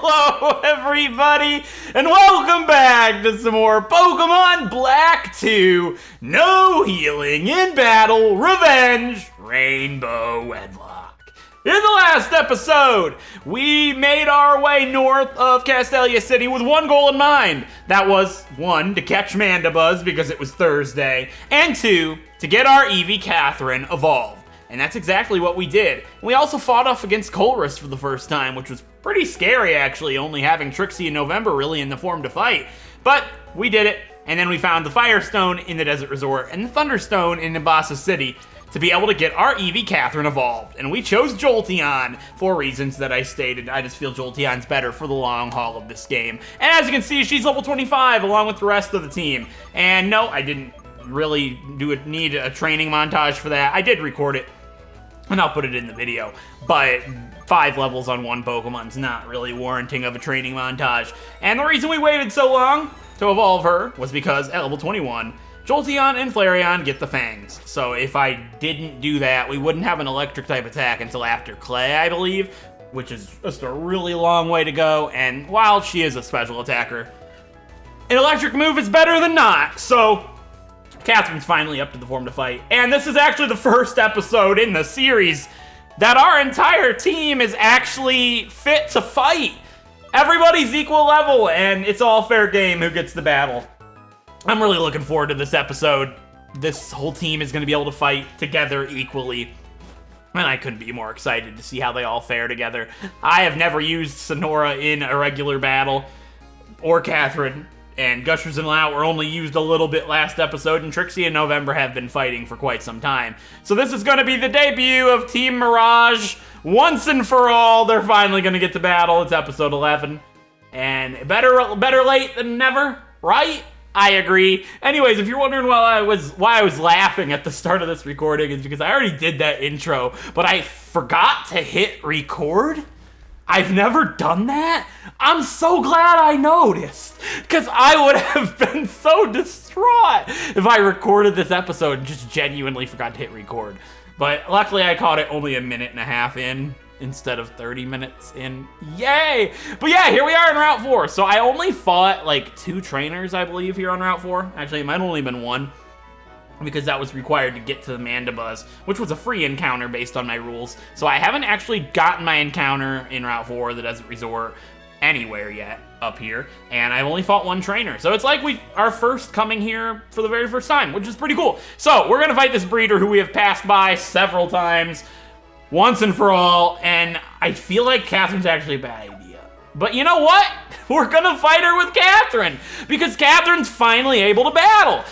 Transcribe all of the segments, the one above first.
Hello, everybody, and welcome back to some more Pokemon Black 2 No Healing in Battle Revenge Rainbow Wedlocke. In the last episode, we made our way north of Castelia City with one goal in mind. That was, 1, to catch Mandibuzz because it was Thursday, and 2, to get our Eevee Catherine evolved. And that's exactly what we did. We also fought off against Colress for the first time, which was pretty scary, actually, only having Trixie and November really in the form to fight. But we did it, and then we found the Firestone in the Desert Resort and the Thunderstone in Nimbasa City to be able to get our Eevee Catherine evolved. And we chose Jolteon for reasons that I stated. I just feel Jolteon's better for the long haul of this game. And as you can see, she's level 25 along with the rest of the team. And no, I didn't really need a training montage for that. I did record it, and I'll put it in the video, but 5 levels on one Pokemon's not really warranting of a training montage. And the reason we waited so long to evolve her was because at level 21, Jolteon and Flareon get the Fangs. So if I didn't do that, we wouldn't have an electric type attack until after Clay, I believe, which is just a really long way to go. And while she is a special attacker, an electric move is better than not. So Catherine's finally up to the form to fight. And this is actually the first episode in the series that our entire team is actually fit to fight. Everybody's equal level, and it's all fair game who gets the battle. I'm really looking forward to this episode. This whole team is going to be able to fight together equally, and I couldn't be more excited to see how they all fare together. I have never used Sonora in a regular battle, or Catherine, and Gushers and Lout were only used a little bit last episode, and Trixie and November have been fighting for quite some time. So this is going to be the debut of Team Mirage. Once and for all, they're finally going to get to battle. It's episode 11, and better late than never, right? I agree. Anyways, if you're wondering why I was laughing at the start of this recording, it's because I already did that intro, but I forgot to hit record. I've never done that. I'm so glad I noticed, because I would have been so distraught if I recorded this episode and just genuinely forgot to hit record. But luckily I caught it only a minute and a half in instead of 30 minutes in. Yay! But yeah, here we are in Route 4. So I only fought like 2 trainers, I believe, here on Route 4. Actually, it might have only been 1, because that was required to get to the Mandibuzz, which was a free encounter based on my rules. So I haven't actually gotten my encounter in Route 4, the Desert Resort, anywhere yet up here, and I've only fought 1 trainer. So it's like our first coming here for the very first time, which is pretty cool. So we're gonna fight this breeder who we have passed by several times, once and for all, and I feel like Catherine's actually a bad idea. But you know what? We're gonna fight her with Catherine, because Catherine's finally able to battle.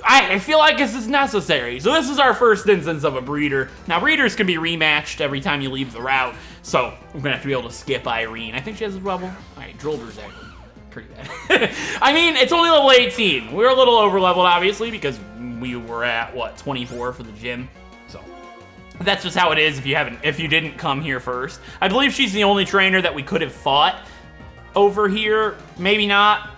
I feel like this is necessary. So this is our first instance of a breeder. Now, breeders can be rematched every time you leave the route, so we're gonna have to be able to skip Irene. I think she has a level. All right, Drillber's actually pretty bad. I mean, it's only level 18. We're a little over-leveled, obviously, because we were at, what, 24 for the gym. So that's just how it is if you didn't come here first. I believe she's the only trainer that we could have fought over here. Maybe not.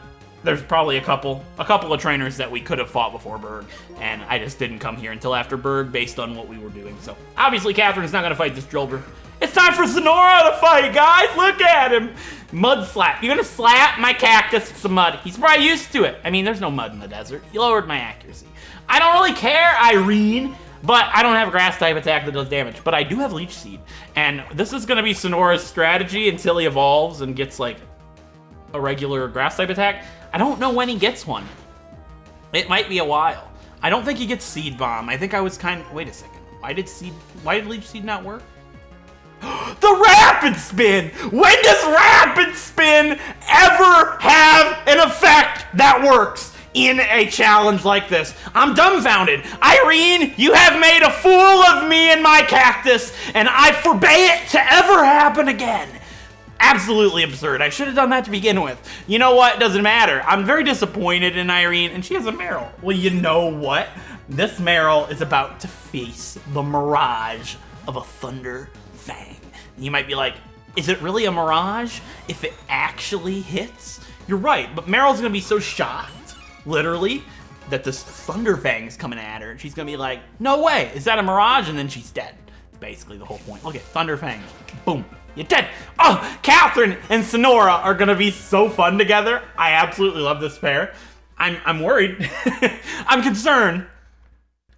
There's probably a couple of trainers that we could have fought before Berg, and I just didn't come here until after Berg based on what we were doing. So obviously Catherine's not gonna fight this Drillber. It's time for Sonora to fight, guys! Look at him! Mud slap. You're gonna slap my cactus with some mud. He's probably used to it. I mean, there's no mud in the desert. You lowered my accuracy. I don't really care, Irene, but I don't have a grass type attack that does damage. But I do have Leech Seed, and this is gonna be Sonora's strategy until he evolves and gets like a regular grass type attack. I don't know when he gets one. It might be a while. I don't think he gets Seed Bomb. I think I was wait a second. Why did Leech Seed not work? The Rapid Spin! When does Rapid Spin ever have an effect that works in a challenge like this? I'm dumbfounded. Irene, you have made a fool of me and my cactus, and I forbade it to ever happen again. Absolutely absurd. I should have done that to begin with. You know what? Doesn't matter. I'm very disappointed in Irene, and she has a Meryl. Well, you know what? This Meryl is about to face the mirage of a Thunder Fang. You might be like, is it really a mirage if it actually hits? You're right, but Meryl's gonna be so shocked, literally, that this Thunder Fang's coming at her, and she's gonna be like, no way, is that a mirage? And then she's dead. basically the whole point. Look at Thunder Fang. Boom. You're dead. Oh, Catherine and Sonora are gonna be so fun together. I absolutely love this pair. I'm worried. I'm concerned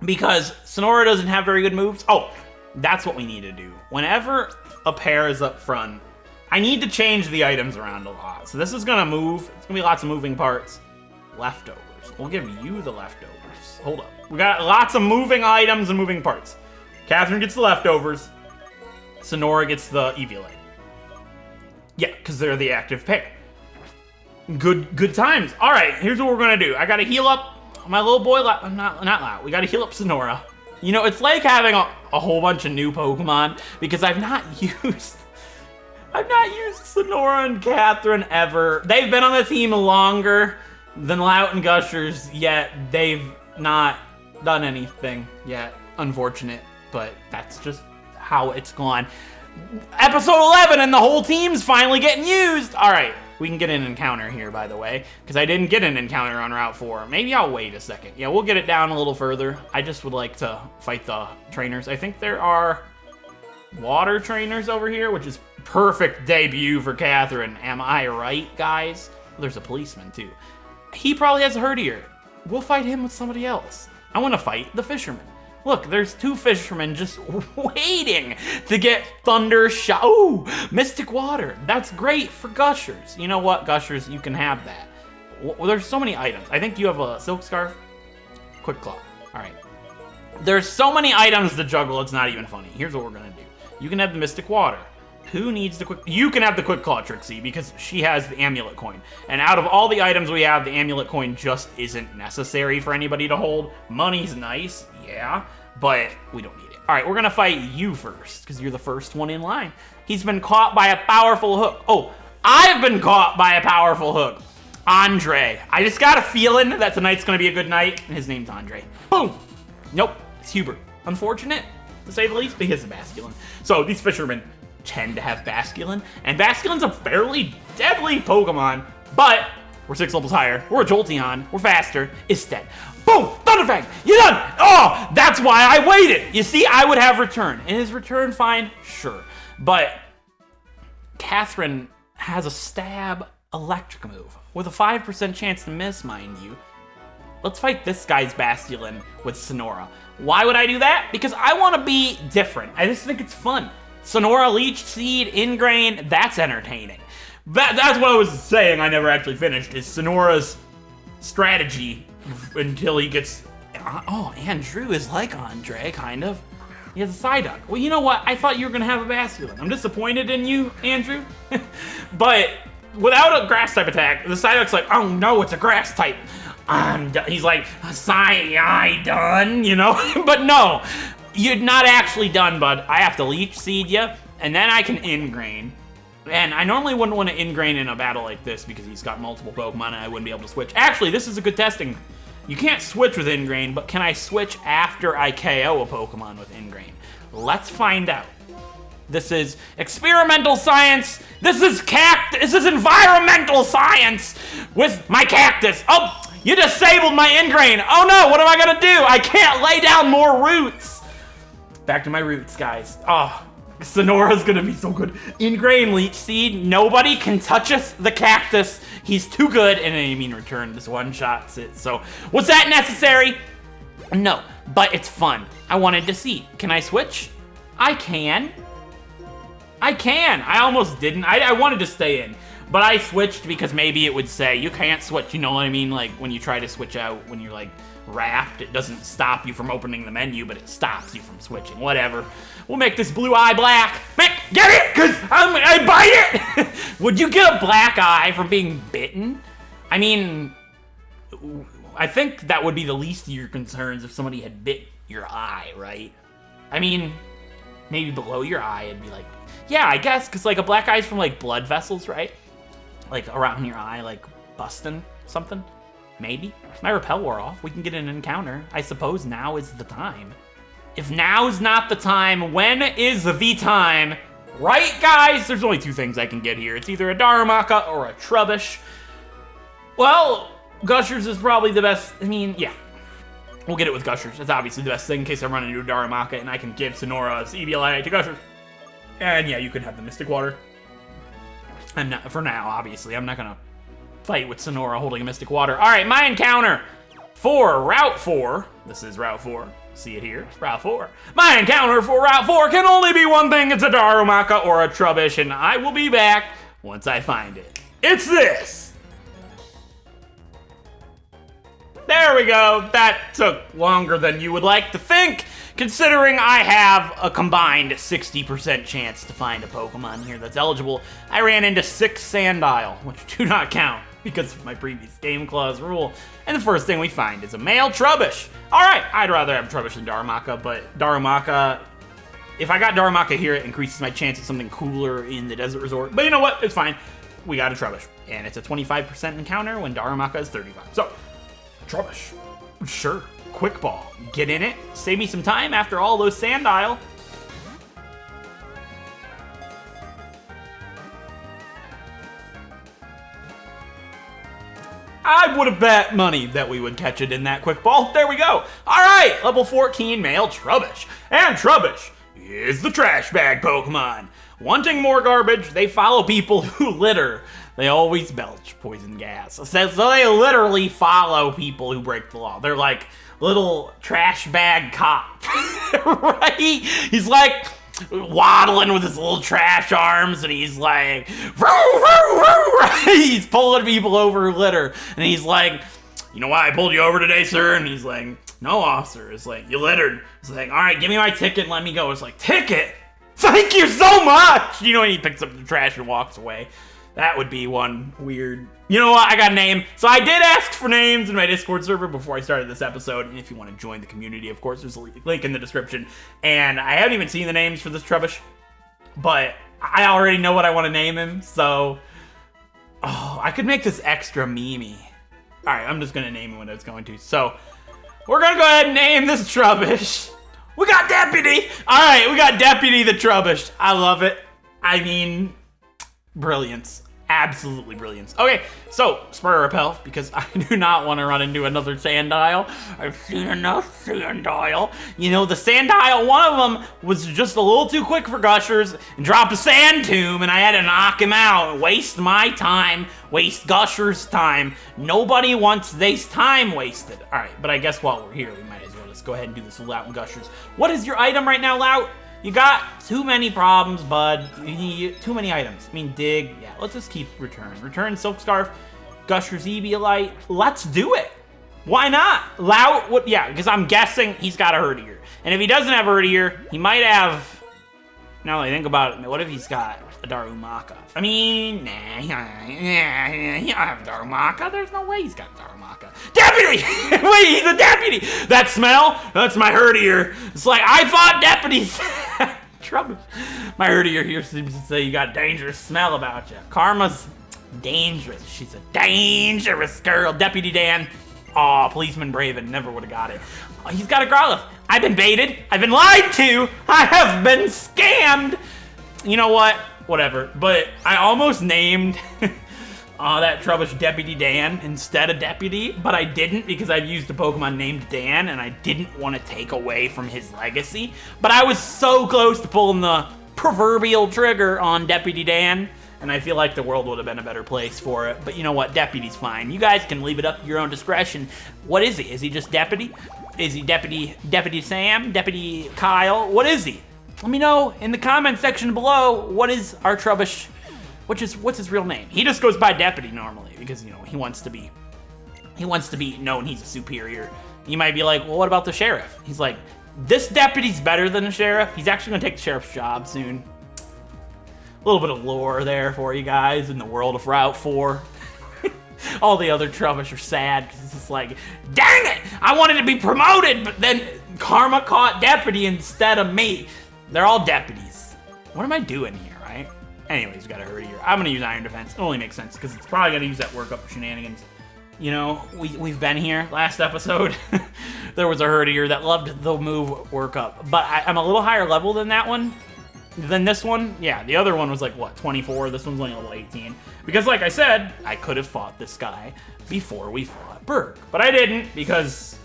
because Sonora doesn't have very good moves. Oh, that's what we need to do. Whenever a pair is up front, I need to change the items around a lot. So this is gonna move. It's gonna be lots of moving parts. Leftovers. We'll give you the leftovers. Hold up. We got lots of moving items and moving parts. Catherine gets the leftovers. Sonora gets the Eviolite. Yeah, because they're the active pair. Good times. All right, here's what we're gonna do. I gotta heal up my little boy. Not loud. We gotta heal up Sonora. You know, it's like having a whole bunch of new Pokemon because I've not used Sonora and Catherine ever. They've been on the team longer than Lout and Gushers, yet they've not done anything yet. Unfortunate, but that's just how it's gone. Episode 11 and the whole team's finally getting used. All right, we can get an encounter here, by the way, because I didn't get an encounter on Route 4. Maybe I'll wait a second. Yeah, we'll get it down a little further. I just would like to fight the trainers. I think there are water trainers over here, which is perfect debut for Catherine. Am I right, guys? There's a policeman, too. He probably has a Herdier. We'll fight him with somebody else. I want to fight the fisherman. Look, there's two fishermen just waiting to get thunder shot. Ooh, Mystic Water. That's great for Gushers. You know what, Gushers, you can have that. Well, there's so many items. I think you have a Silk Scarf. Quick Claw. All right. There's so many items to juggle, it's not even funny. Here's what we're going to do. You can have the Mystic Water. Who needs the Quick... You can have the Quick Claw, Trixie, because she has the Amulet Coin. And out of all the items we have, the Amulet Coin just isn't necessary for anybody to hold. Money's nice, yeah, but we don't need it. All right, we're going to fight you first, because you're the first one in line. He's been caught by a powerful hook. Oh, I've been caught by a powerful hook. Andre. I just got a feeling that tonight's going to be a good night. His name's Andre. Boom. Nope, it's Hubert. Unfortunate, to say the least, but he has a Basculin. So these fishermen tend to have Basculin, and Basculin's a fairly deadly Pokemon, but we're 6 levels higher, we're a Jolteon, we're faster, it's dead. Boom! Thunderfang! You're done! Oh, that's why I waited! You see, I would have return. And is return fine? Sure. But Catherine has a stab electric move with a 5% chance to miss, mind you. Let's fight this guy's Basculin with Sonora. Why would I do that? Because I want to be different. I just think it's fun. Sonora, Leech Seed, Ingrained, that's entertaining. That's what I was saying, I never actually finished, is Sonora's strategy until he gets... Oh, Andrew is like Andre, kind of. He has a Psyduck. Well, you know what? I thought you were going to have a Basculin. I'm disappointed in you, Andrew. But without a grass-type attack, the Psyduck's like, oh no, it's a grass-type. I'm done. He's like, I done, you know? But no. You're not actually done, bud. I have to Leech Seed you, and then I can Ingrain. And I normally wouldn't want to Ingrain in a battle like this because he's got multiple Pokemon and I wouldn't be able to switch. Actually, this is a good testing. You can't switch with Ingrain, but can I switch after I KO a Pokemon with Ingrain? Let's find out. This is experimental science. This is environmental science with my cactus. Oh, you disabled my Ingrain. Oh no, what am I gonna do? I can't lay down more roots. Back to my roots, guys. Oh, Sonora's gonna be so good. Ingrain, Leech Seed, nobody can touch us, the cactus. He's too good, and I mean return, just one-shots it. So, was that necessary? No, but it's fun. I wanted to see. Can I switch? I can. I almost didn't. I wanted to stay in, but I switched because maybe it would say, you can't switch, you know what I mean? Like, when you try to switch out, when you're like, wrapped, it doesn't stop you from opening the menu, but it stops you from switching. Whatever. We'll make this blue eye black. Get it? Because I bite it! Would you get a black eye from being bitten? I mean, I think that would be the least of your concerns if somebody had bit your eye, right? I mean, maybe below your eye, it'd be like, yeah, I guess, because like a black eye's from like blood vessels, right? Like around your eye, like busting something. Maybe. If my repel wore off, we can get an encounter. I suppose now is the time. If now's not the time, when is the time? Right, guys? There's only 2 things I can get here. It's either a Darumaka or a Trubbish. Well, Gushers is probably the best. I mean, yeah. We'll get it with Gushers. That's obviously the best thing in case I run into a Darumaka and I can give Sonora's EBLI to Gushers. And yeah, you could have the Mystic Water. I'm not, for now, obviously. I'm not gonna fight with Sonora holding a Mystic Water. All right, my encounter for Route 4. This is Route 4. See it here, Route 4. My encounter for Route 4 can only be one thing. It's a Darumaka or a Trubbish, and I will be back once I find it. It's this. There we go. That took longer than you would like to think, considering I have a combined 60% chance to find a Pokemon here that's eligible. I ran into 6 Sandile, which do not count because of my previous Game Clause rule. And the first thing we find is a male Trubbish. All right, I'd rather have Trubbish than Darumaka, but Darumaka, if I got Darumaka here, it increases my chance of something cooler in the Desert Resort. But you know what? It's fine. We got a Trubbish, and it's a 25% encounter when Darumaka is 35. So, Trubbish. Sure. Quick Ball. Get in it. Save me some time after all those Sandile. I would have bet money that we would catch it in that Quick Ball. There we go. All right. Level 14 male Trubbish. And Trubbish is the trash bag Pokemon. Wanting more garbage, they follow people who litter. They always belch poison gas. So they literally follow people who break the law. They're like little trash bag cop, right? He's like waddling with his little trash arms, and he's like, roo, roo, roo, right? He's pulling people over who litter, and he's like, you know why I pulled you over today, sir? And he's like, no, officer. It's like, you littered. It's like, all right, give me my ticket and let me go. It's like, ticket? Thank you so much! You know, and he picks up the trash and walks away. That would be one weird... You know what? I got a name. So I did ask for names in my Discord server before I started this episode. And if you want to join the community, of course, there's a link in the description. And I haven't even seen the names for this Trubbish. But I already know what I want to name him. So... Oh, I could make this extra memey. Alright, I'm just going to name him what it's going to. So, we're going to go ahead and name this Trubbish. We got Deputy! Alright, we got Deputy the Trubbish. I love it. I mean, brilliance. Absolutely brilliance. Okay, so, Spur Repel, because I do not want to run into another Sandile. I've seen enough Sandile. You know, the Sandile, one of them was just a little too quick for Gushers and dropped a Sand Tomb, and I had to knock him out and waste my time, waste Gushers' time. Nobody wants this time wasted. Alright, but I guess while we're here, we might as well just go ahead and do this with Lout and Gushers. What is your item right now, Lout? You got too many problems, bud. You need too many items. I mean, dig. Yeah, let's just keep Return. Return, Silk Scarf, Gushers, Eviolite. Let's do it. Why not? Lout, what? Yeah, because I'm guessing he's got a Herdier. And if he doesn't have a Herdier, he might have... Now that I think about it, what if he's got a Darumaka? I mean, nah, he don't have a Darumaka. There's no way he's got a Darumaka. Deputy! Wait, he's a deputy! That smell? That's my Herdier. It's like, I fought deputies. Trouble. My Herdier here seems to say you got dangerous smell about you. Karma's dangerous. She's a dangerous girl. Deputy Dan. Aw, Policeman Braven never would have got it. Oh, he's got a Growlithe. I've been baited. I've been lied to. I have been scammed. You know what? Whatever. But I almost named that Trubbish Deputy Dan instead of Deputy, but I didn't because I've used a Pokemon named Dan, and I didn't want to take away from his legacy. But I was so close to pulling the proverbial trigger on Deputy Dan, and I feel like the world would have been a better place for it. But you know what? Deputy's fine. You guys can leave it up to your own discretion. What is he? Is he just Deputy? Is he Deputy Sam? Deputy Kyle? What is he? Let me know in the comment section below. What is our Trubbish? What's his real name? He just goes by Deputy normally because, you know, he wants to be known he's a superior. You might be like, well, what about the sheriff? He's like, this deputy's better than the sheriff. He's actually gonna take the sheriff's job soon. A little bit of lore there for you guys in the world of Route 4. All the other Trubbish are sad because it's just like, dang it! I wanted to be promoted, but then Karma caught Deputy instead of me. They're all deputies. What am I doing here, right? Anyways, we got a Herdier. I'm gonna use Iron Defense. It only makes sense because it's probably gonna use that workup for shenanigans. You know, we've been here. Last episode, there was a Herdier that loved the move workup, but I'm a little higher level than that one. Than this one. Yeah, the other one was like, what, 24? This one's only level 18. Because like I said, I could have fought this guy before we fought Berg. But I didn't because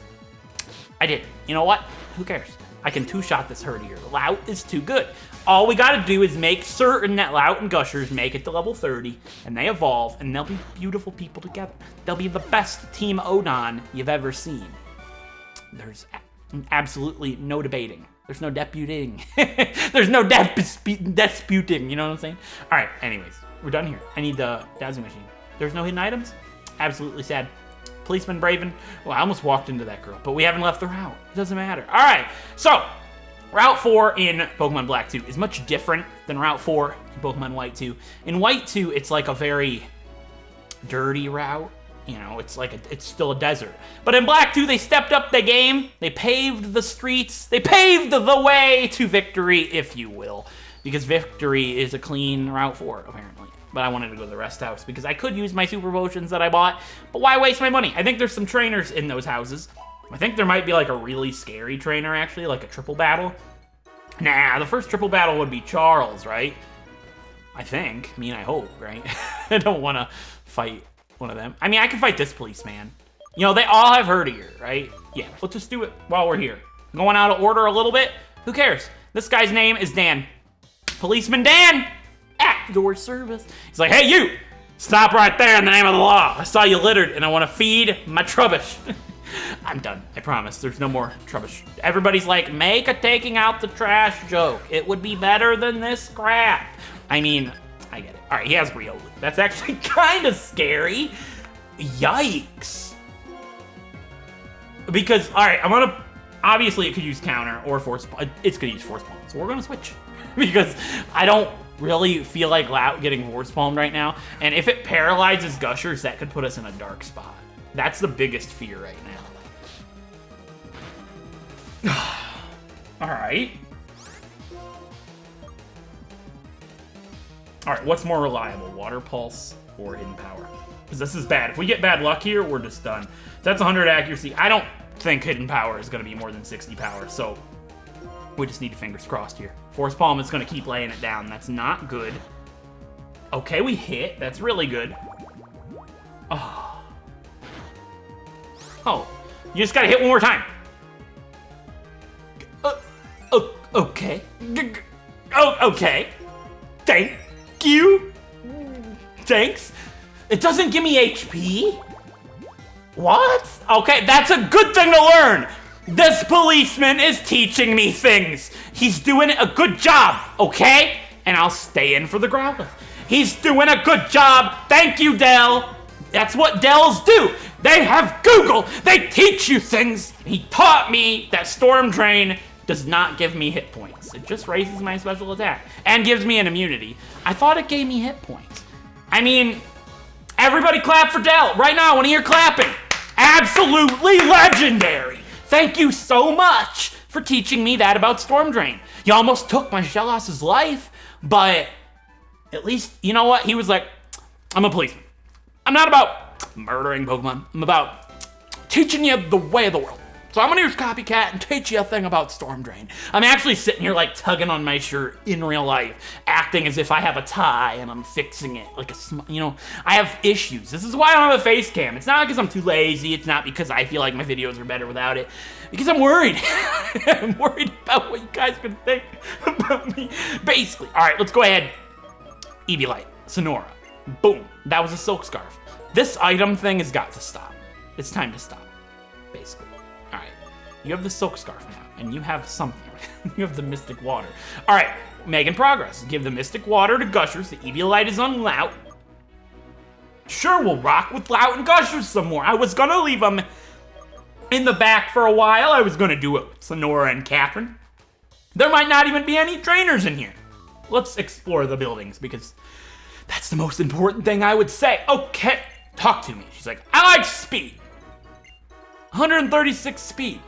I did. You know what? Who cares? I can two-shot this Herdier. Lout is too good. All we gotta do is make certain that Lout and Gushers make it to level 30, and they evolve, and they'll be beautiful people together. They'll be the best Team Odon you've ever seen. There's absolutely no debating. There's no disputing. There's no disputing, you know what I'm saying? All right, anyways, we're done here. I need the dowsing machine. There's no hidden items? Absolutely sad. Policeman Braven. Well, I almost walked into that girl, but we haven't left the route. It doesn't matter. All right, so Route 4 in Pokemon Black 2 is much different than Route 4 in Pokemon White 2. In White 2, it's like a very dirty route. You know, it's like it's still a desert. But in Black 2, they stepped up the game. They paved the streets. They paved the way to victory, if you will. Because victory is a clean Route 4, apparently. But I wanted to go to the rest house because I could use my super potions that I bought. But why waste my money? I think there's some trainers in those houses. I think there might be like a really scary trainer, actually, like a triple battle. Nah, the first triple battle would be Charles, right? I think. I mean, I hope, right? I don't want to fight one of them. I mean, I can fight this policeman. You know, they all have Herdier, right? Yeah, let's just do it while we're here. Going out of order a little bit? Who cares? This guy's name is Dan. Policeman Dan! At your service. He's like, hey, you! Stop right there in the name of the law. I saw you littered, and I want to feed my trubbish. I'm done. I promise. There's no more trubbish. Everybody's like, make a taking out the trash joke. It would be better than this crap. I mean, I get it. All right, he has Riolu. That's actually kind of scary. Yikes. Because, all right, I'm gonna... Obviously, it could use counter or force... It's gonna use force palm, so we're gonna switch. Because I don't really feel like Lout getting force palmed right now. And if it paralyzes Gushers, that could put us in a dark spot. That's the biggest fear right now. All right. All right, what's more reliable, Water Pulse or Hidden Power? Because this is bad. If we get bad luck here, we're just done. That's 100 accuracy. I don't think Hidden Power is going to be more than 60 power, so we just need fingers crossed here. Force Palm is going to keep laying it down. That's not good. Okay, we hit. That's really good. Oh. Oh, you just got to hit one more time. Okay. Oh, okay. Thank you. Thanks. It doesn't give me HP? What? Okay, that's a good thing to learn. This policeman is teaching me things. He's doing a good job, okay? And I'll stay in for the Growlithe. He's doing a good job. Thank you, Dell. That's what Dells do. They have Google. They teach you things. He taught me that Storm Drain does not give me hit points. It just raises my special attack and gives me an immunity. I thought it gave me hit points. I mean, everybody clap for Dell. Right now, I want to hear clapping. Absolutely legendary. Thank you so much for teaching me that about Storm Drain. You almost took my Shelos's life, but at least, you know what? He was like, I'm a policeman. I'm not about murdering Pokemon. I'm about teaching you the way of the world. So I'm gonna use Copycat and teach you a thing about Storm Drain. I'm actually sitting here like tugging on my shirt in real life, acting as if I have a tie and I'm fixing it like you know, I have issues. This is why I don't have a face cam. It's not because I'm too lazy. It's not because I feel like my videos are better without it. Because I'm worried. I'm worried about what you guys can think about me. Basically, all right, let's go ahead. Eviolite, Sonora, boom. That was a Silk Scarf. This item thing has got to stop. It's time to stop, basically. All right, you have the Silk Scarf now, and you have something. You have the Mystic Water. All right, making progress. Give the Mystic Water to Gushers. The Eviolite is on Lout. Sure, we'll rock with Lout and Gushers some more. I was gonna leave them in the back for a while. I was gonna do it with Sonora and Catherine. There might not even be any trainers in here. Let's explore the buildings, because that's the most important thing I would say. Okay, talk to me. She's like, I like speed. 136 speed.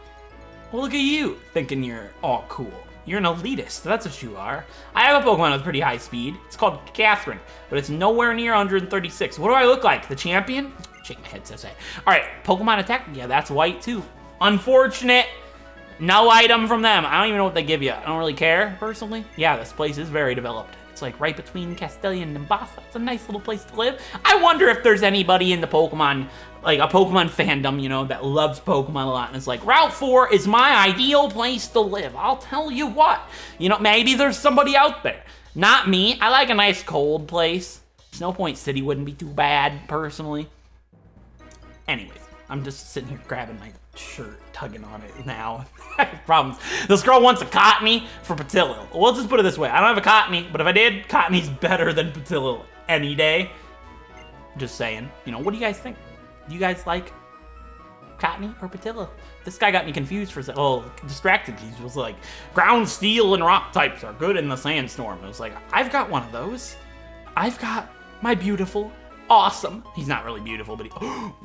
Well, look at you, thinking you're all cool. You're an elitist, that's what you are. I have a Pokemon with pretty high speed. It's called Catherine, but it's nowhere near 136. What do I look like, the champion? Shake my head, Sensei. All right, Pokemon attack, yeah, that's white too. Unfortunate, no item from them. I don't even know what they give you. I don't really care, personally. Yeah, this place is very developed. It's like right between Castilian and Bossa. It's a nice little place to live. I wonder if there's anybody in the Pokemon, like a Pokemon fandom, you know, that loves Pokemon a lot and it's like, Route 4 is my ideal place to live. I'll tell you what. You know, maybe there's somebody out there. Not me. I like a nice cold place. Snow Point City wouldn't be too bad, personally. Anyways, I'm just sitting here grabbing my shirt, tugging on it now. I have problems. This girl wants a Cottony for Patilil. We'll just put it this way. I don't have a Cottony, but if I did, Cottony's better than Patilil any day. Just saying. You know, what do you guys think? Do you guys like Cottony or Patilil? This guy got me confused for a second. Oh, distracted. He was like, ground, steel, and rock types are good in the sandstorm. I was like, I've got one of those. I've got my beautiful, awesome. He's not really beautiful, but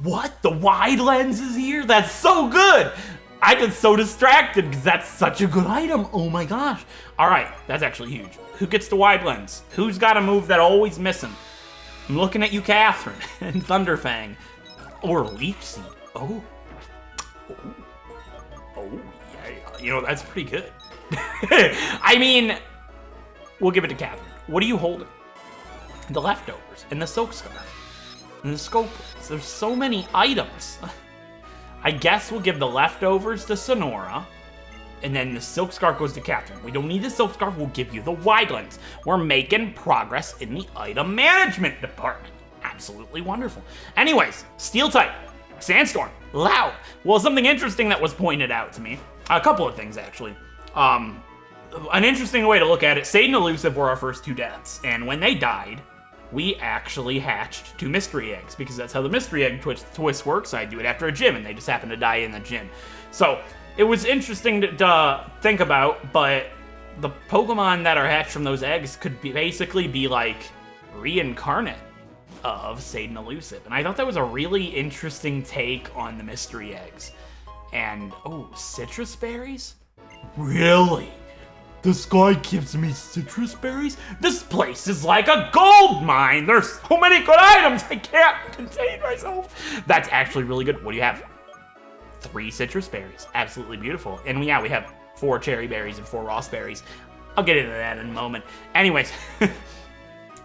what? The wide lens is here? That's so good. I get so distracted because that's such a good item. Oh my gosh. All right, that's actually huge. Who gets the wide lens? Who's got a move that always missing? I'm looking at you, Catherine, and Thunderfang. Or Leaf Seed. Oh, yeah. You know, that's pretty good. I mean, we'll give it to Catherine. What are you holding? The leftovers, and the Silk Scarf, and the Scopelands. There's so many items. I guess we'll give the leftovers to Sonora, and then the Silk Scarf goes to Catherine. We don't need the Silk Scarf, we'll give you the wide lens. We're making progress in the item management department. Absolutely wonderful. Anyways, Steel type, Sandstorm, Loud. Well, something interesting that was pointed out to me, a couple of things actually. An interesting way to look at it, Sade and Elusive were our first two deaths, and when they died, we actually hatched 2 mystery eggs, because that's how the mystery egg twist works. I do it after a gym, and they just happen to die in the gym. So, it was interesting to think about, but the Pokemon that are hatched from those eggs could basically be like reincarnate of Sade and Elusive. And I thought that was a really interesting take on the mystery eggs. And, oh, citrus berries? Really? This guy gives me citrus berries? This place is like a gold mine. There's so many good items, I can't contain myself. That's actually really good. What do you have? 3 citrus berries. Absolutely beautiful. And yeah, we have 4 cherry berries and 4 raspberries. I'll get into that in a moment. Anyways,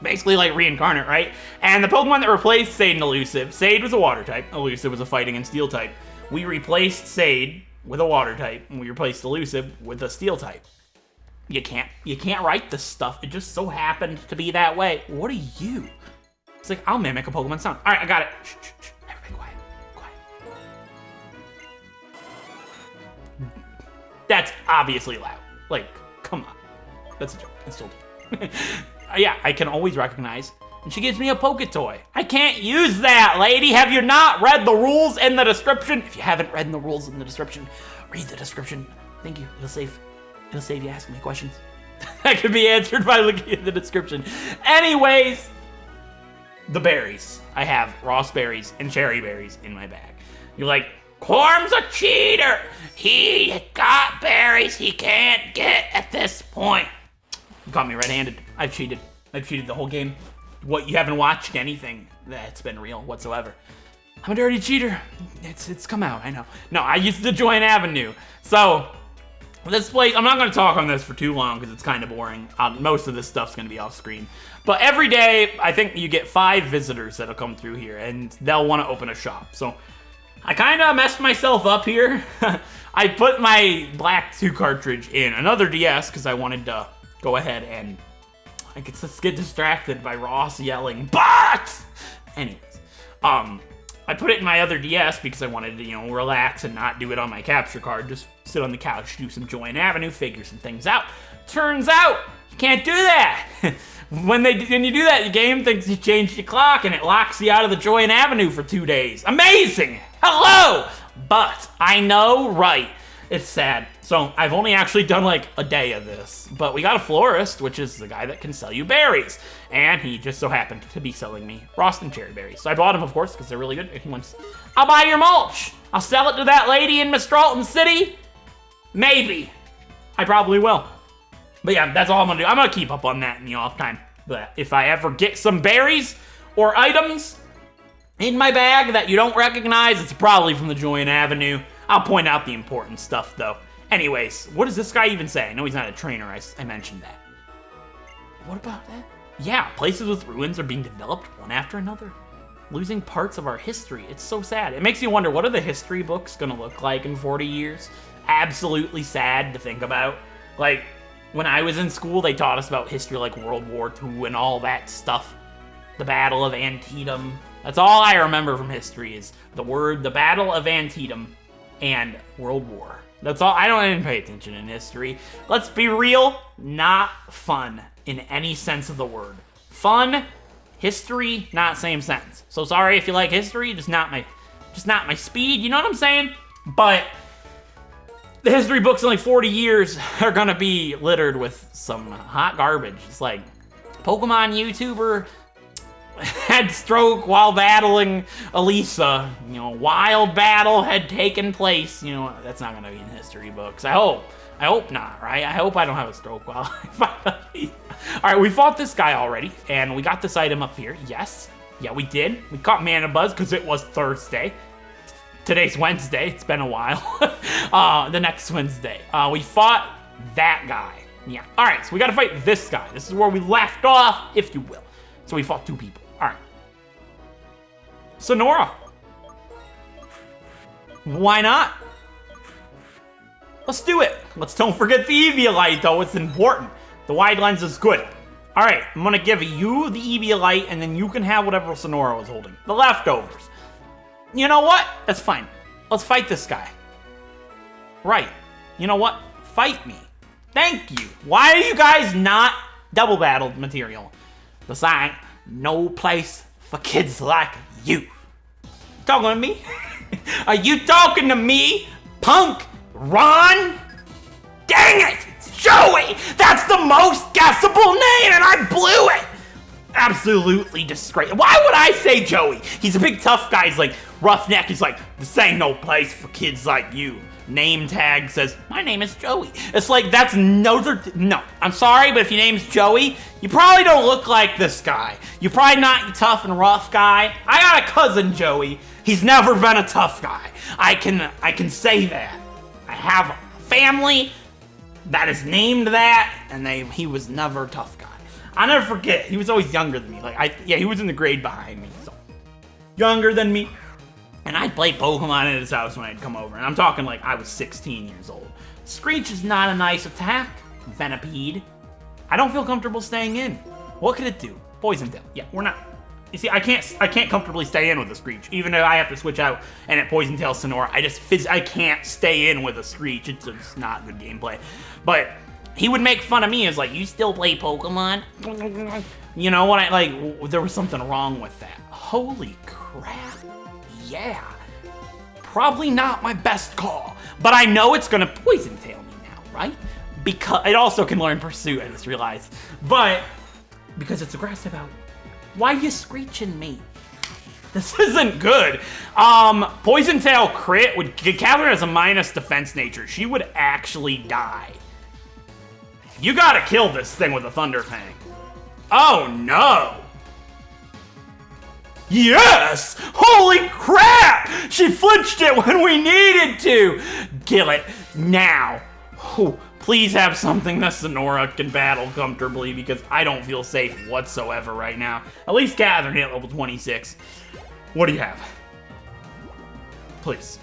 basically like reincarnate, right? And the Pokemon that replaced Sade and Elusive, Sade was a water type, Elusive was a fighting and steel type. We replaced Sade with a water type, and we replaced Elusive with a steel type. You can't write this stuff. It just so happened to be that way. What are you? It's like, I'll mimic a Pokemon sound. All right, I got it. Shh, shh, shh. Everybody quiet. That's obviously loud. Like, come on. That's a joke. That's still yeah, I can always recognize. And she gives me a Poketoy. I can't use that, lady. Have you not read the rules in the description? If you haven't read the rules in the description, read the description. Thank you. It'll save you asking me questions. That could be answered by looking at the description. Anyways, the berries. I have raspberries and cherry berries in my bag. You're like, Corm's a cheater. He got berries he can't get at this point. You caught me red-handed. I've cheated. I've cheated the whole game. What, you haven't watched anything that's been real whatsoever. I'm a dirty cheater. It's come out, I know. No, I used to join Avenue. So, this place, I'm not going to talk on this for too long because it's kind of boring. Most of this stuff's going to be off screen. But every day, I think you get 5 visitors that'll come through here, and they'll want to open a shop. So, I kind of messed myself up here. I put my Black 2 cartridge in another DS because I wanted to go ahead and I could just get distracted by Ross yelling, "Box!" Anyways, I put it in my other DS because I wanted to, relax and not do it on my capture card. Just sit on the couch, do some Join Avenue, figure some things out. Turns out, you can't do that. When you do that, the game thinks you changed your clock and it locks you out of the Join Avenue for 2 days. Amazing! Hello! But, I know, right. It's sad. So, I've only actually done like a day of this. But we got a florist, which is the guy that can sell you berries. And he just so happened to be selling me Roston cherry berries. So I bought them, of course, because they're really good. He wants, I'll buy your mulch. I'll sell it to that lady in Mistralton City. Maybe. I probably will. But yeah, that's all I'm going to do. I'm going to keep up on that in the off time. But if I ever get some berries or items in my bag that you don't recognize, it's probably from the Join Avenue. I'll point out the important stuff, though. Anyways, what does this guy even say? I know he's not a trainer. I mentioned that. What about that? Yeah, places with ruins are being developed one after another, losing parts of our history. It's so sad. It makes me wonder, what are the history books gonna look like in 40 years? Absolutely sad to think about. Like, when I was in school, they taught us about history like World War II and all that stuff. The Battle of Antietam. That's all I remember from history is the Battle of Antietam and World War. That's all. I don't even pay attention in history. Let's be real, not fun in any sense of the word. Fun, history, not same sentence. So sorry if you like history, just not my speed, you know what I'm saying? But the history books in like 40 years are gonna be littered with some hot garbage. It's like, Pokemon YouTuber had stroke while battling Elisa. You know, wild battle had taken place. You know, that's not gonna be in history books. I hope not, right? I hope I don't have a stroke while I fight. All right, we fought this guy already, and we got this item up here. Yes, yeah, we did. We caught Mana Buzz because it was Thursday. Today's Wednesday. It's been a while. The next Wednesday. We fought that guy. Yeah. All right, so we got to fight this guy. This is where we left off, if you will. So we fought two people. All right. Sonora. Why not? Let's do it. Let's don't forget the Eviolite, though. It's important. The wide lens is good. All right, I'm going to give you the Eviolite, and then you can have whatever Sonora was holding. The leftovers. You know what? That's fine. Let's fight this guy. Right. You know what? Fight me. Thank you. Why are you guys not double battled material? The sign, no place for kids like you. Talking to me? Are you talking to me, punk? Ron? Dang it! It's Joey! That's the most guessable name, and I blew it! Absolutely disgraceful. Why would I say Joey? He's a big tough guy. He's like roughneck. He's like, this ain't no place for kids like you. Name tag says, my name is Joey. It's like, that's no, I'm sorry, but if your name's Joey, you probably don't look like this guy. You're probably not a tough and rough guy. I got a cousin, Joey. He's never been a tough guy. I can say that. I have a family that is named that, and he was never a tough guy. I'll never forget, he was always younger than me. He was in the grade behind me, so younger than me. And I'd play Pokemon at his house when I'd come over. And I'm talking like I was 16 years old. Screech is not a nice attack. Venipede. I don't feel comfortable staying in. What could it do? Poison Tail. Yeah, we're not. You see, I can't comfortably stay in with a Screech. Even if I have to switch out and at Poison Tail Sonora, I can't stay in with a Screech. It's just not good gameplay. But he would make fun of me as like, you still play Pokemon? You know, when there was something wrong with that. Holy crap. Yeah, probably not my best call, but I know it's gonna Poison Tail me now, right? Because it also can learn Pursuit, I just realized, but because it's aggressive out. Why you screeching me? This isn't good. Poison Tail crit would, Catherine has a minus defense nature. She would actually die. You gotta kill this thing with a Thunder Fang. Oh no. Yes! Holy crap! She flinched it when we needed to! Kill it now. Oh, please have something that Sonora can battle comfortably because I don't feel safe whatsoever right now. At least Catherine hit level 26. What do you have? Please.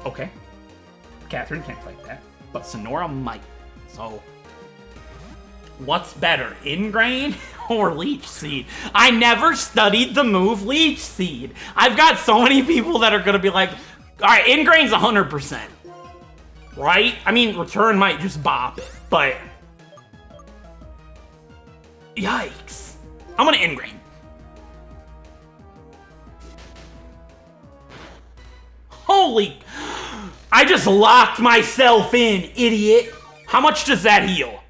Okay. Catherine can't fight that, but Sonora might. So, what's better, Ingrained or Leech Seed? I never studied the move Leech Seed. I've got so many people that are gonna be like, all right, Ingrained's 100%, right? I mean, Return might just bop it, but yikes. I'm gonna Ingrain. Holy, I just locked myself in, idiot. How much does that heal?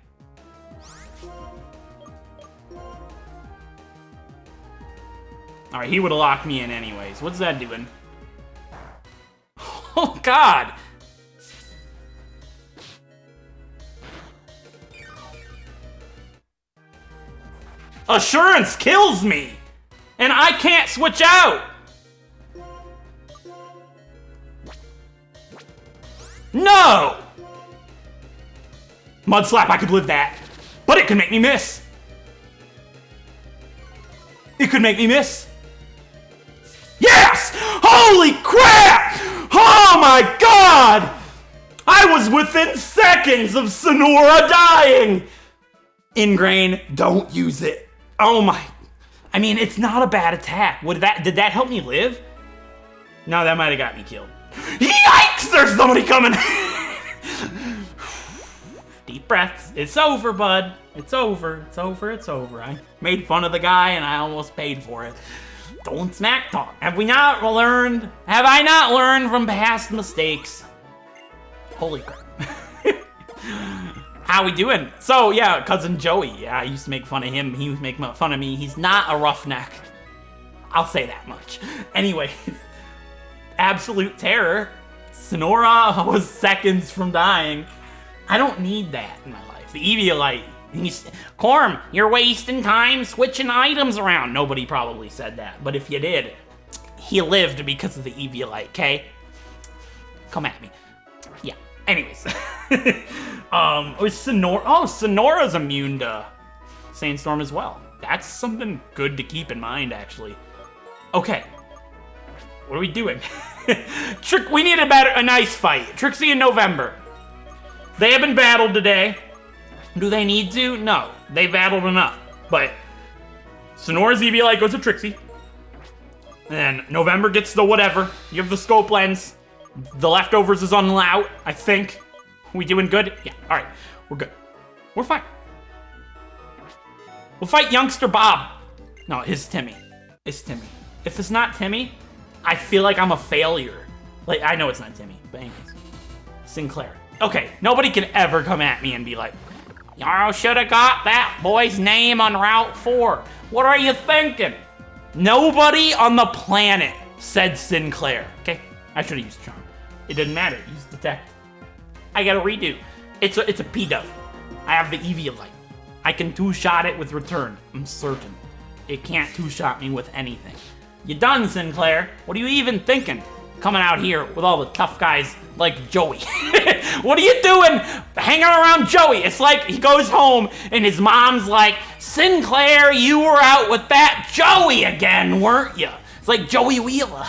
All right, he would have locked me in anyways. What's that doing? Oh, God. Assurance kills me, and I can't switch out. No. Mud Slap, I could live that. But it could make me miss. It could make me miss. Yes! Holy crap! Oh my god! I was within seconds of Sonora dying! Ingrained, don't use it. Oh my. I mean, it's not a bad attack. Did that help me live? No, that might have got me killed. Yikes! There's somebody coming! Deep breaths. It's over, bud. It's over. It's over. It's over. I made fun of the guy and I almost paid for it. Don't smack talk. Have I not learned from past mistakes? Holy crap. How we doing? So, yeah, cousin Joey. Yeah, I used to make fun of him. He was making fun of me. He's not a roughneck. I'll say that much. Anyway, absolute terror. Sonora was seconds from dying. I don't need that in my life. The Eviolite. Corm, you're wasting time switching items around. Nobody probably said that, but if you did, he lived because of the Eviolite, okay? Come at me. Yeah, anyways. Was Sonora, Sonora's immune to Sandstorm as well. That's something good to keep in mind, actually. Okay, what are we doing? We need a nice fight. Trixie and November. They have been battled today. Do they need to? No. They battled enough. But Sonora's Eviolite goes to Trixie. And November gets the whatever. You have the scope lens. The leftovers is on Lout, I think. We doing good? Yeah, alright. We're good. We're fine. We'll fight Youngster Bob. No, it's Timmy. It's Timmy. If it's not Timmy, I feel like I'm a failure. Like, I know it's not Timmy, but anyways. Sinclair. Okay, nobody can ever come at me and be like, y'all should have got that boy's name on Route 4. What are you thinking? Nobody on the planet said Sinclair. Okay, I should have used Charm. It didn't matter. Use Detect. I got to redo. It's a P-Dove. I have the Eviolite. I can two-shot it with Return. I'm certain. It can't two-shot me with anything. You done, Sinclair? What are you even thinking? Coming out here with all the tough guys like Joey. What are you doing hanging around Joey? It's like he goes home and his mom's like, Sinclair, you were out with that Joey again, weren't you? It's like Joey Wheeler.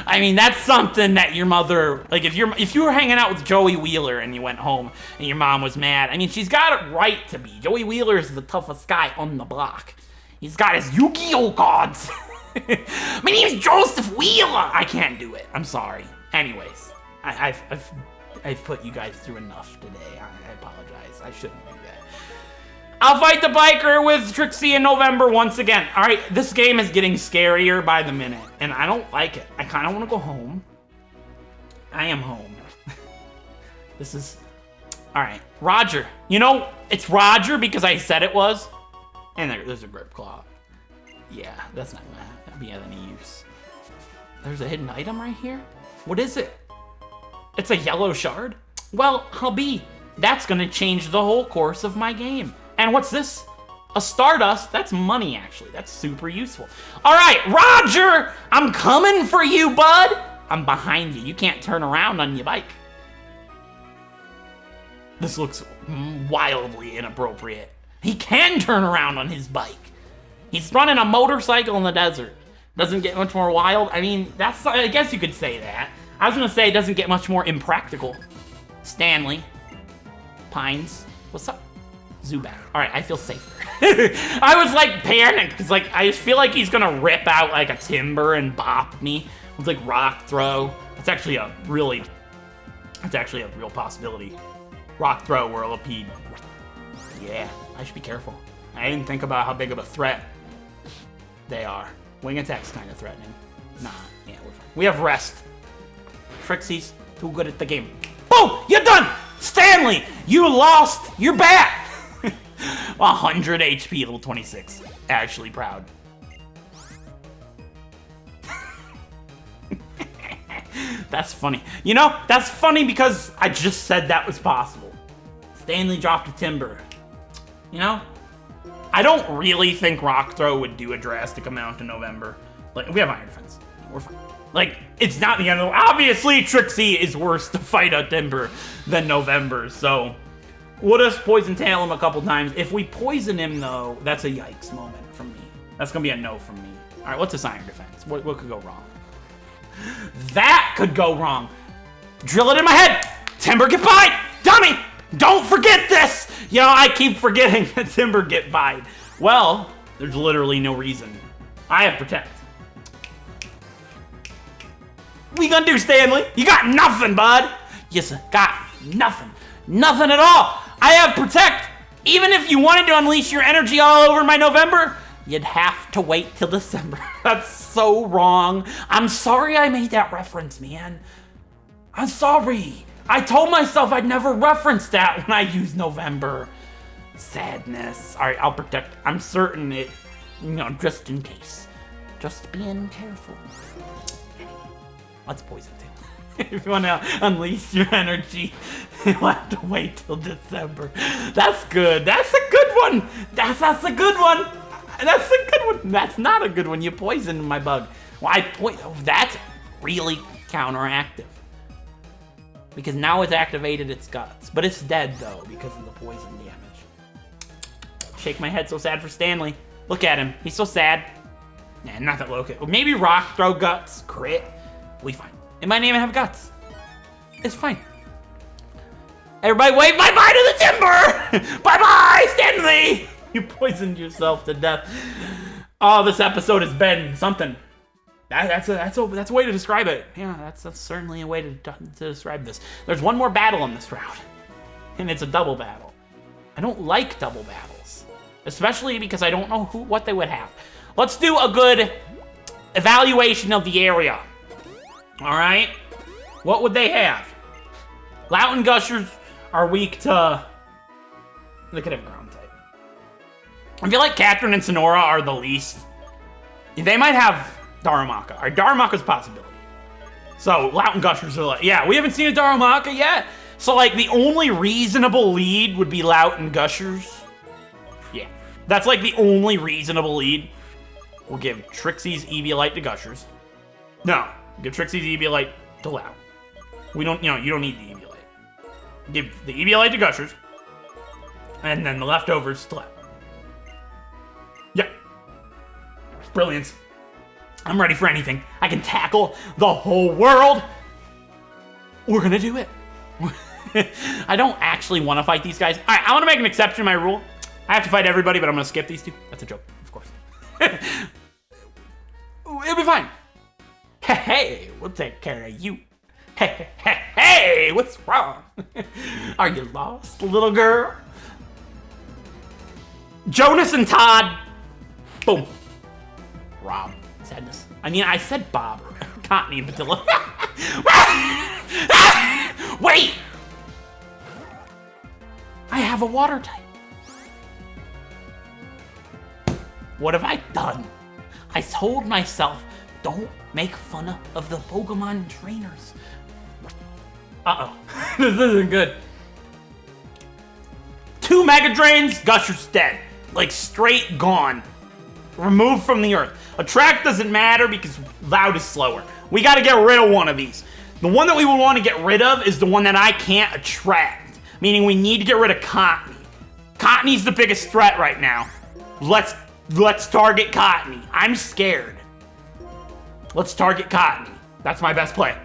I mean, that's something that your mother, like if you were hanging out with Joey Wheeler and you went home and your mom was mad, I mean, she's got it right to be. Joey Wheeler is the toughest guy on the block. He's got his Yu-Gi-Oh cards. My name's Joseph Wheeler. I can't do it. I'm sorry. Anyways, I've put you guys through enough today. I apologize. I shouldn't do that. I'll fight the biker with Trixie in November once again. All right, this game is getting scarier by the minute, and I don't like it. I kind of want to go home. I am home. This is... All right, Roger. You know, it's Roger because I said it was. And there's a Grip Claw. Yeah, that's not gonna be of any use. There's a hidden item right here? What is it? It's a yellow shard? Well, I'll be. That's gonna change the whole course of my game. And what's this? A Stardust? That's money, actually. That's super useful. All right, Roger! I'm coming for you, bud! I'm behind you. You can't turn around on your bike. This looks wildly inappropriate. He can turn around on his bike. He's running a motorcycle in the desert. Doesn't get much more wild. I mean, that's, I guess you could say that. I was gonna say it doesn't get much more impractical. Stanley. Pines. What's up? Zubat. All right, I feel safer. I was like panicked because like I just feel like he's gonna rip out like a Timber and bop me with like Rock Throw. It's actually a real possibility. Rock Throw, Whirlipede. Yeah, I should be careful. I didn't think about how big of a threat they are. Wing Attack's kind of threatening. Nah, yeah, we're fine. We have Rest. Trixie's too good at the game. Boom! You're done! Stanley, you lost! You're back! 100 HP, level 26. Actually proud. That's funny. You know, that's funny because I just said that was possible. Stanley dropped a Timber. You know? I don't really think Rock Throw would do a drastic amount in November. Like, we have Iron Defense. We're fine. Like, it's not the end of the... Obviously, Trixie is worse to fight a Timber than November, so... We'll just poison tail him a couple times. If we poison him, though, that's a yikes moment from me. That's going to be a no from me. All right, what's his iron defense? What could go wrong? That could go wrong. Drill it in my head. Timber, get by. Dummy, don't forget this. You know, I keep forgetting that Timber get by. Well, there's literally no reason. I have Protect. What you gonna do, Stanley? You got nothing, bud. You got nothing. Nothing at all. I have Protect. Even if you wanted to unleash your energy all over my November, you'd have to wait till December. That's so wrong. I'm sorry I made that reference, man. I'm sorry. I told myself I'd never reference that when I use November. Sadness. All right, I'll Protect. I'm certain it, you know, just in case. Just being careful. Let's poison tail. If you want to unleash your energy, you'll have to wait till December. That's good. That's a good one. That's a good one. That's a good one. That's not a good one. You poisoned my bug. Well, that's really counteractive. Because now it's activated its guts. But it's dead, though, because of the poison damage. Shake my head so sad for Stanley. Look at him. He's so sad. Nah, not that low. Maybe Rock Throw Guts. Crit. We fine. It might even have guts. It's fine. Everybody wave bye-bye to the Timber! Bye-bye, Stanley! You poisoned yourself to death. Oh, this episode has been something. That's a way to describe it. Yeah, that's certainly a way to describe this. There's one more battle in this round, and it's a double battle. I don't like double battles, especially because I don't know what they would have. Let's do a good evaluation of the area. All right, what would they have? Lout and Gushers are weak to. They could have ground type. I feel like Catherine and Sonora are the least. They might have Darumaka. All right, Darumaka's a possibility. So Lout and Gushers are like, yeah, we haven't seen a Darumaka yet. So like the only reasonable lead would be Lout and Gushers. Yeah, that's like the only reasonable lead. We'll give Trixie's Eviolite to Gushers. No. Give Trixie's Eviolite to Lout. You don't need the Eviolite. Give the Eviolite to Gushers. And then the leftovers to Lout. Yep. Brilliance. I'm ready for anything. I can tackle the whole world. We're gonna do it. I don't actually want to fight these guys. All right, I want to make an exception to my rule. I have to fight everybody, but I'm gonna skip these two. That's a joke, of course. It'll be fine. Hey, we'll take care of you. Hey, what's wrong? Are you lost, little girl? Jonas and Todd. Boom. Rob. Sadness. I mean, I said Bob. Cottony and Patillo. Wait! I have a water type. What have I done? I told myself, don't make fun of the Pokemon trainers. Uh-oh. This isn't good. 2 Mega Drains, Gusher's dead. Like, straight gone. Removed from the earth. Attract doesn't matter because Loud is slower. We gotta get rid of one of these. The one that we would want to get rid of is the one that I can't attract. Meaning we need to get rid of Cottony. Cottony's the biggest threat right now. Let's target Cottony. I'm scared. Let's target Cottony. That's my best play.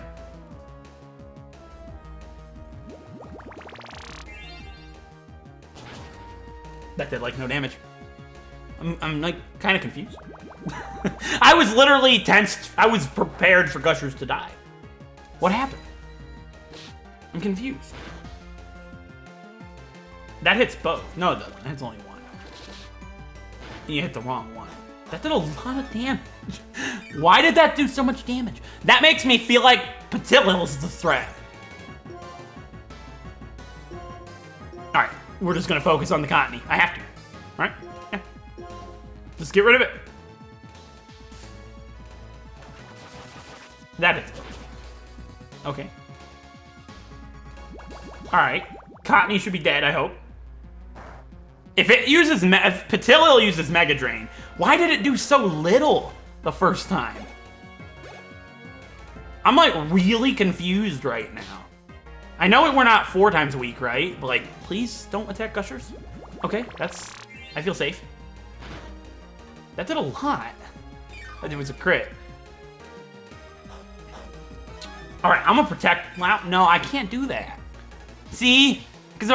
That did like no damage. I'm like kind of confused. I was literally tensed. I was prepared for Gushers to die. What happened? I'm confused. That hits both. No, it doesn't. That hits only one. And you hit the wrong one. That did a lot of damage. Why did that do so much damage? That makes me feel like Patillo is the threat. All right, we're just gonna focus on the Cottony. I have to. All right, yeah. Just get rid of it. That is. Okay. All right, Cottony should be dead, I hope. If Patillo uses Mega Drain, why did it do so little the first time? I'm like really confused right now. I know we're not 4 times a week, right? But like, please don't attack Gushers. Okay, I feel safe. That did a lot. It was a crit. All right, I'm gonna protect Loud. No, I can't do that. See? Because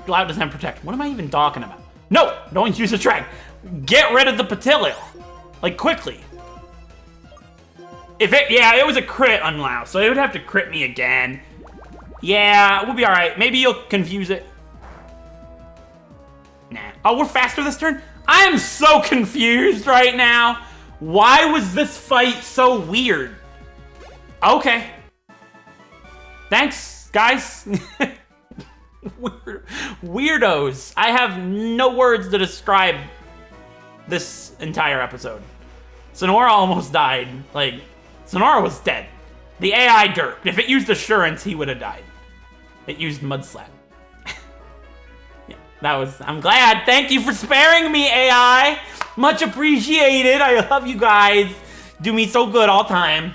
Loud doesn't have protect. What am I even talking about? No, don't use a track. Get rid of the Patilio. Like, quickly. Yeah, it was a crit on Loud, so it would have to crit me again. Yeah, we'll be all right. Maybe you'll confuse it. Nah. Oh, we're faster this turn? I am so confused right now. Why was this fight so weird? Okay. Thanks, guys. Weirdos. I have no words to describe this entire episode. Sonora almost died. Like, Sonora was dead. The AI derped. If it used Assurance, he would have died. It used Mud Slap. Yeah, I'm glad. Thank you for sparing me, AI. Much appreciated. I love you guys. Do me so good all time.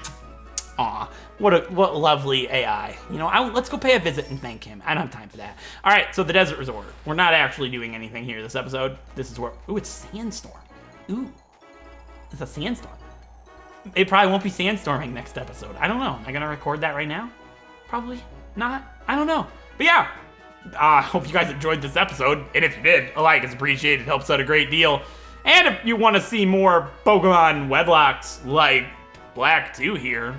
Aw. What lovely AI. You know, let's go pay a visit and thank him. I don't have time for that. All right, so the Desert Resort. We're not actually doing anything here this episode. This is where... Ooh, it's Sandstorm. Ooh. It's a sandstorm. It probably won't be sandstorming next episode. I don't know. Am I going to record that right now? Probably not. I don't know. But yeah. I hope you guys enjoyed this episode. And if you did, a like is appreciated. It helps out a great deal. And if you want to see more Pokemon Wedlocks like Black 2 here,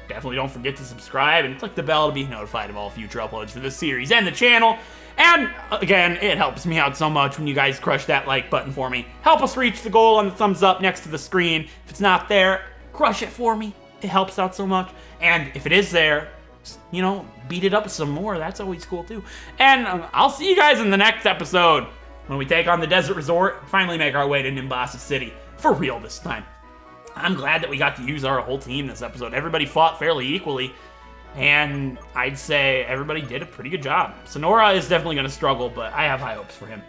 definitely don't forget to subscribe and click the bell to be notified of all future uploads for this series and the channel. And again, it helps me out so much when you guys crush that like button for me. Help us reach the goal on the thumbs up next to the screen. If it's not there, crush it for me. It helps out so much. And if it is there, you know, beat it up some more. That's always cool too. And I'll see you guys in the next episode when we take on the Desert Resort and finally make our way to Nimbasa City. For real this time. I'm glad that we got to use our whole team this episode. Everybody fought fairly equally. And I'd say everybody did a pretty good job. Sonora is definitely going to struggle, but I have high hopes for him.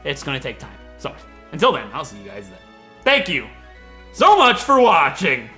It's going to take time. So, until then, I'll see you guys then. Thank you so much for watching.